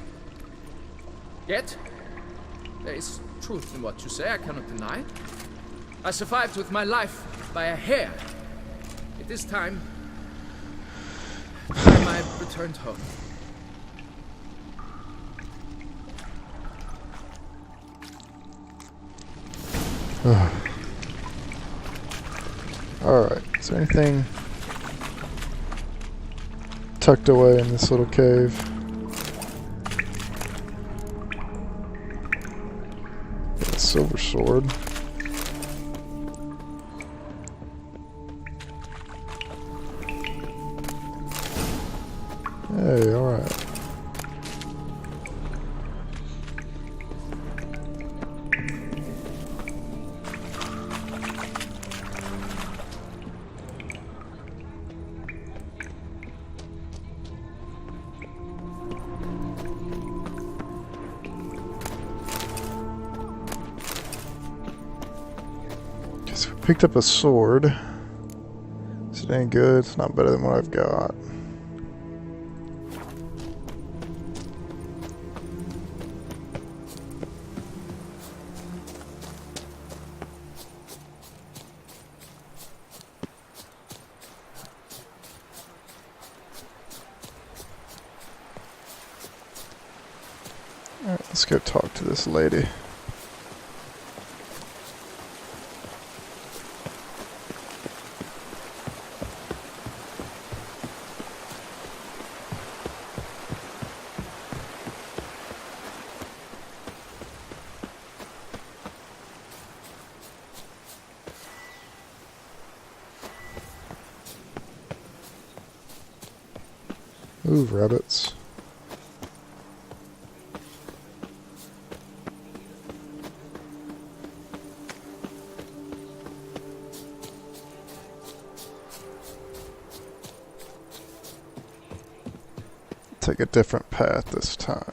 Yet, there is truth in what you say, I cannot deny. I survived with my life by a hair. It is time I returned home. Alright, is there anything tucked away in this little cave? Silver sword. Hey, alright. Picked up a sword. Is it any good? It's not better than what I've got. Alright, let's go talk to this lady. Ooh, rabbits. Take a different path this time.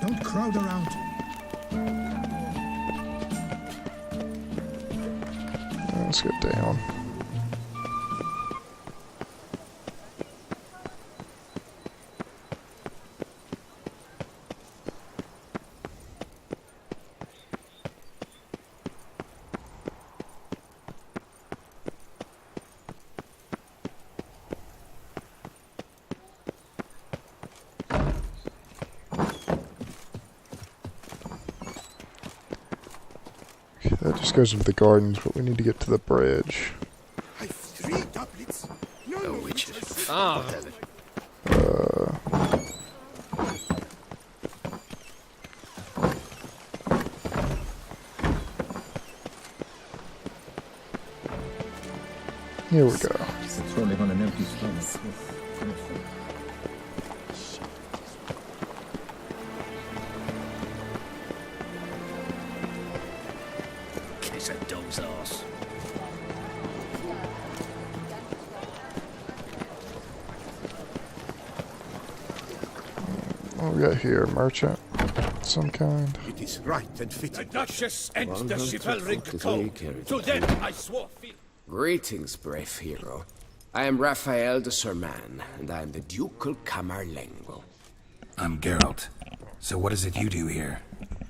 Don't crowd around. Let's get down. Okay, that just goes into the gardens, but we need to get to the bridge. I've 3 doublets. No witches. Ah, Here we go. It's rolling on an empty stomach. Kiss a dog's ass. What we got here? Merchant? Some kind. It is right and fitting. The Duchess and the chivalric code. To them I swore fealty. Greetings, brave hero. I am Raphael de Serman, and I am the Ducal Camarlengo. I'm Geralt. So what is it you do here?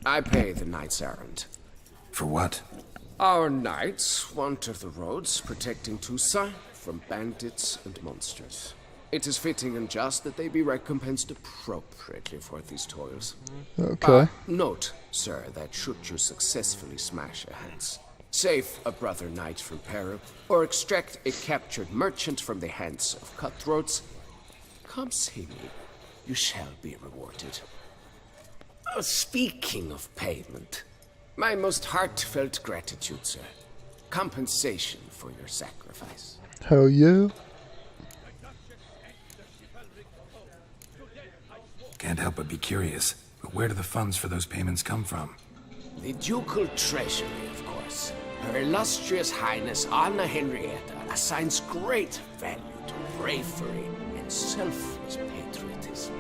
I pay the knight's errand. For what? Our knights wander the roads, protecting Tusa from bandits and monsters. It is fitting and just that they be recompensed appropriately for these toils. Okay. Note, sir, that should you successfully smash a Hanse, save a brother knight from peril, or extract a captured merchant from the hands of cutthroats, come see me. You shall be rewarded. Speaking of payment, my most heartfelt gratitude, sir. Compensation for your sacrifice. Hell yeah. Can't help but be curious. But where do the funds for those payments come from? The ducal treasury, of course. Her illustrious highness Anna Henrietta assigns great value to bravery and selfless patriotism.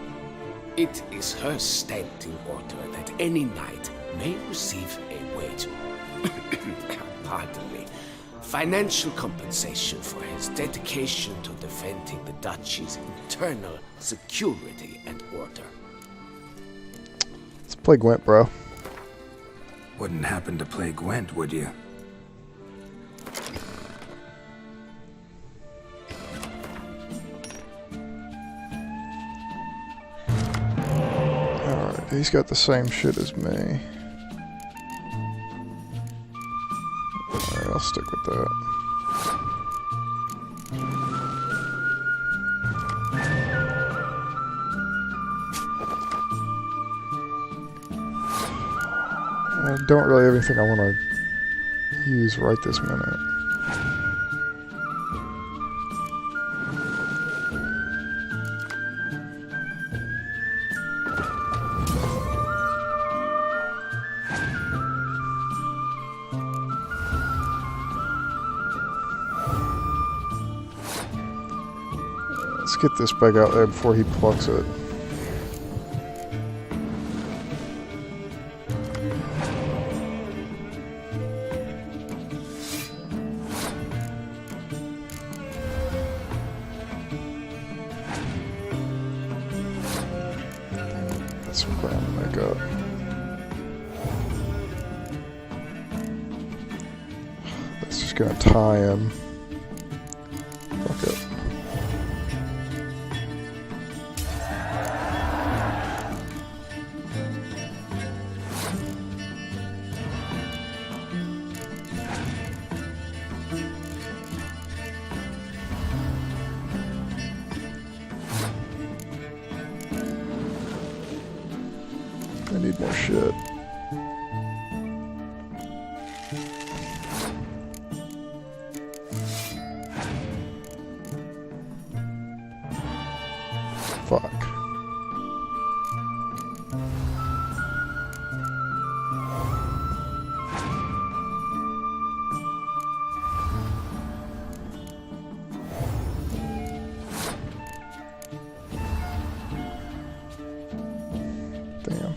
It is her standing order that any knight may receive a wage, pardon me, financial compensation for his dedication to defending the duchy's internal security and order. Let's play Gwent, bro. Wouldn't happen to play Gwent, would you? Alright, he's got the same shit as me. Alright, I'll stick with that. I don't really have anything I want to use right this minute. Let's get this bug out there before he plucks it. That's what I'm gonna make up. That's just gonna tie him. Fuck it. I need more shit. Fuck. Damn.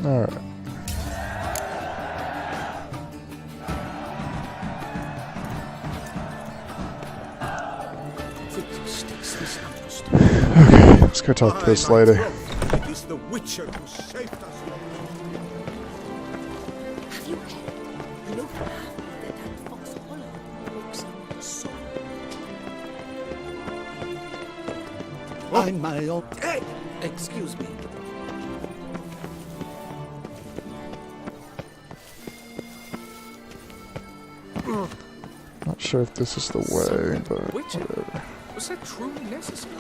All right. Okay, let's go talk to this lady. It is the Witcher who saved us. Have you heard? Look that fox hollow looks so. I'm my own. Hey, excuse me. Not sure if this is the way, but Witcher? whatever. Was that truly necessary?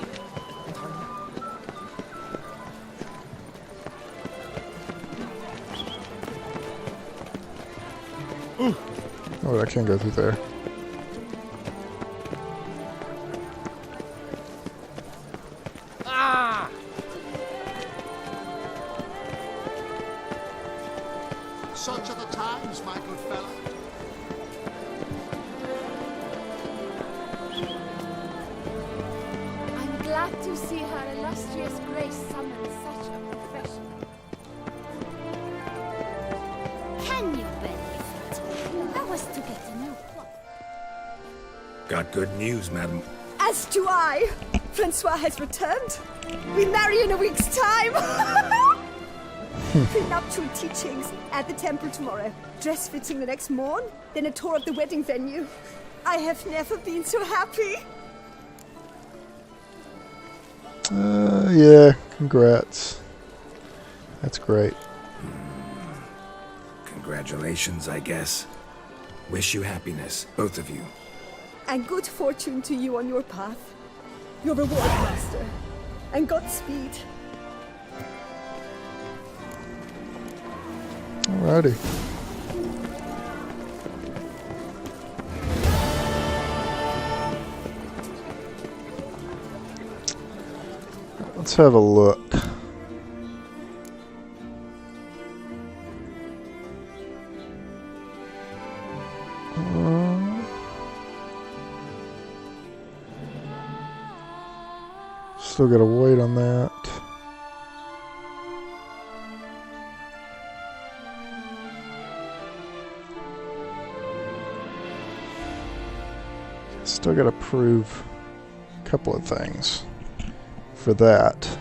Oh, I can't go through there. Ah! Such are the times, my good fellow. I'm glad to see her illustrious grace summon such a professional. Got good news, madam. As do I. Francois has returned. We marry in a week's time. Prenuptial teachings at the temple tomorrow. Dress fitting the next morn. Then a tour of the wedding venue. I have never been so happy. Yeah, congrats. That's great. Congratulations, I guess. Wish you happiness, both of you. And good fortune to you on your path. Your reward, master. And Godspeed. Alrighty. Let's have a look. Still gotta wait on that. Still gotta prove a couple of things for that.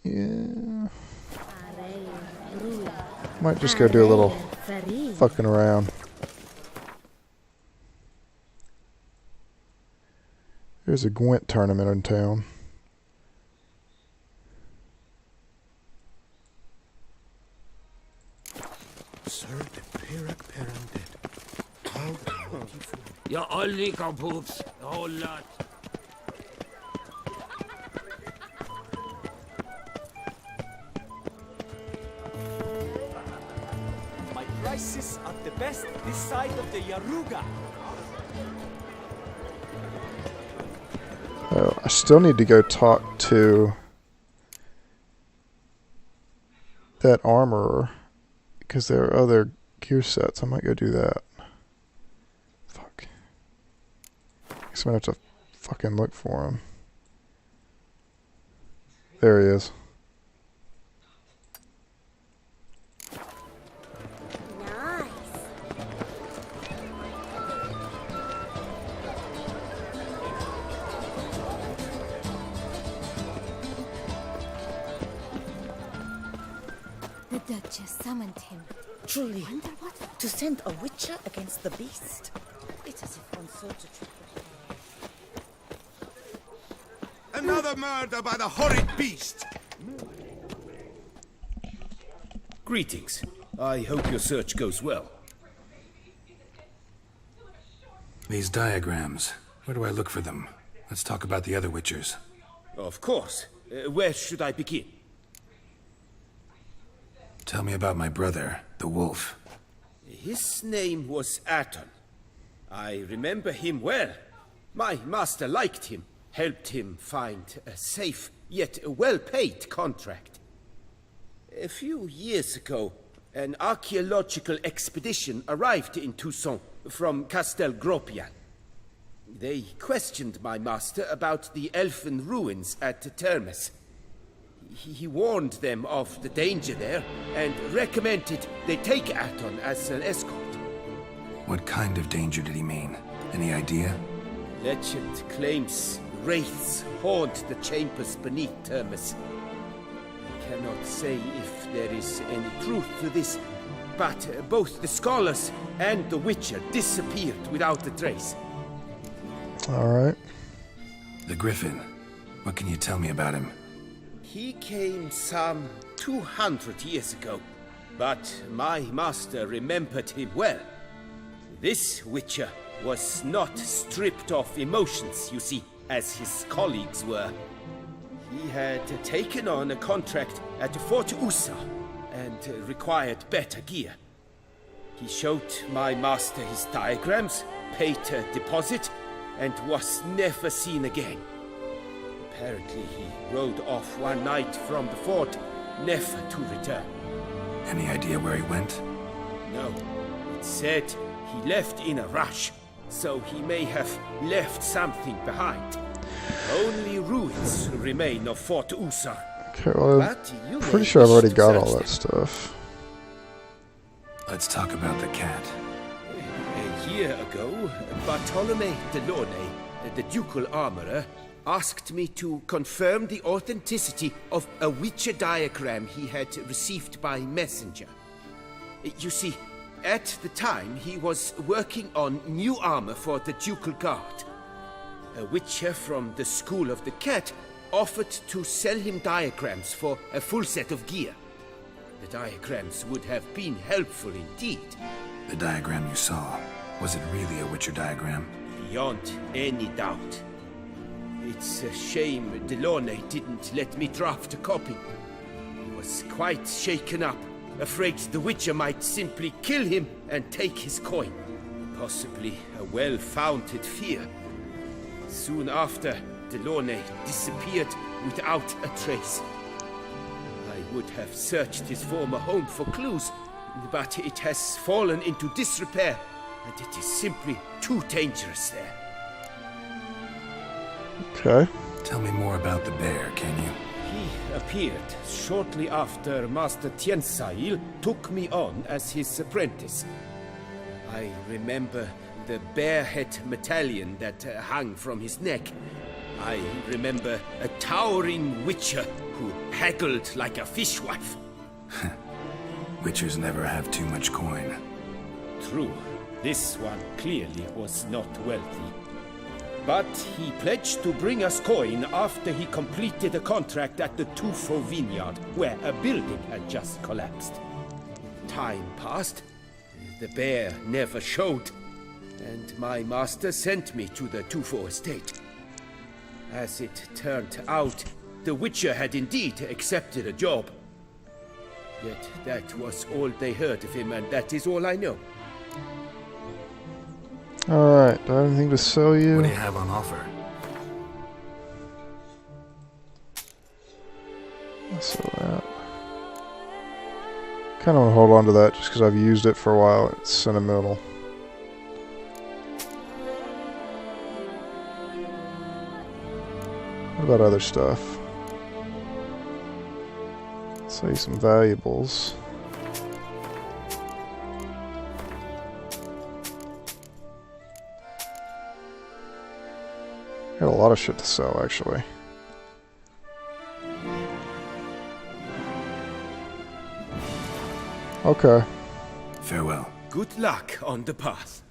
Yeah. Might just go do a little fucking around. There's a Gwent tournament in town. Sir, the Pirak Peranded. How beautiful. You're all legal boobs, the whole lot. My prices are the best this side of the Yaruga. Oh, I still need to go talk to that armorer because there are other gear sets. I might go do that. Fuck. Guess I'm gonna have to fucking look for him. There he is. The Duchess summoned him. Truly, Wonder what? to send a witcher against the beast. It's as if one sought to trick the Another murder by the horrid beast! Greetings. I hope your search goes well. These diagrams, where do I look for them? Let's talk about the other Witchers. Of course. Where should I begin? Tell me about my brother, the Wolf. His name was Aton. I remember him well. My master liked him, helped him find a safe, yet well-paid contract. A few years ago, an archaeological expedition arrived in Toussaint from Castel Gropian. They questioned my master about the elfin ruins at Termes. He warned them of the danger there and recommended they take Aton as an escort. What kind of danger did he mean? Any idea? Legend claims wraiths haunt the chambers beneath Termes. I cannot say if there is any truth to this, but both the scholars and the Witcher disappeared without a trace. Alright. The Griffin. What can you tell me about him? He came some 200 years ago, but my master remembered him well. This Witcher was not stripped of emotions, you see, as his colleagues were. He had taken on a contract at Fort Usa and required better gear. He showed my master his diagrams, paid a deposit, and was never seen again. Apparently he rode off one night from the fort, never to return. Any idea where he went? No, it said he left in a rush, so he may have left something behind. Only ruins remain of Fort Usar. Okay, well, But you I'm may pretty sure I've wish already to got search all that them. stuff. Let's talk about the cat. A year ago, Bartolome de Launay, the ducal armorer, asked me to confirm the authenticity of a Witcher diagram he had received by messenger. You see, at the time he was working on new armor for the ducal guard. A Witcher from the School of the Cat offered to sell him diagrams for a full set of gear. The diagrams would have been helpful indeed. The diagram you saw, was it really a Witcher diagram? Beyond any doubt. It's a shame Delaunay didn't let me draft a copy. He was quite shaken up, afraid the Witcher might simply kill him and take his coin. Possibly a well-founded fear. Soon after, Delaunay disappeared without a trace. I would have searched his former home for clues, but it has fallen into disrepair, and it is simply too dangerous there. Okay. Tell me more about the bear, can you? He appeared shortly after Master Tiensail took me on as his apprentice. I remember the bear-head medallion that hung from his neck. I remember a towering witcher who haggled like a fishwife. Witchers never have too much coin. True, this one clearly was not wealthy. But he pledged to bring us coin after he completed a contract at the Tufo vineyard, where a building had just collapsed. Time passed, the bear never showed, and my master sent me to the Tufo estate. As it turned out, the Witcher had indeed accepted a job. Yet that was all they heard of him, and that is all I know. Alright, do I have anything to sell you? What do you have on offer? I'll sell that. Kind of want to hold on to that just because I've used it for a while. It's sentimental. What about other stuff? Sell you some valuables. Got a lot of shit to sell, actually. Okay. Farewell. Good luck on the path.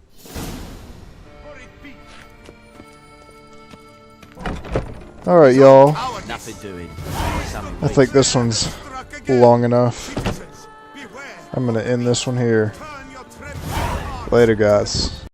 Alright, y'all. Nothing doing. I think this one's long enough. I'm gonna end this one here. Later, guys.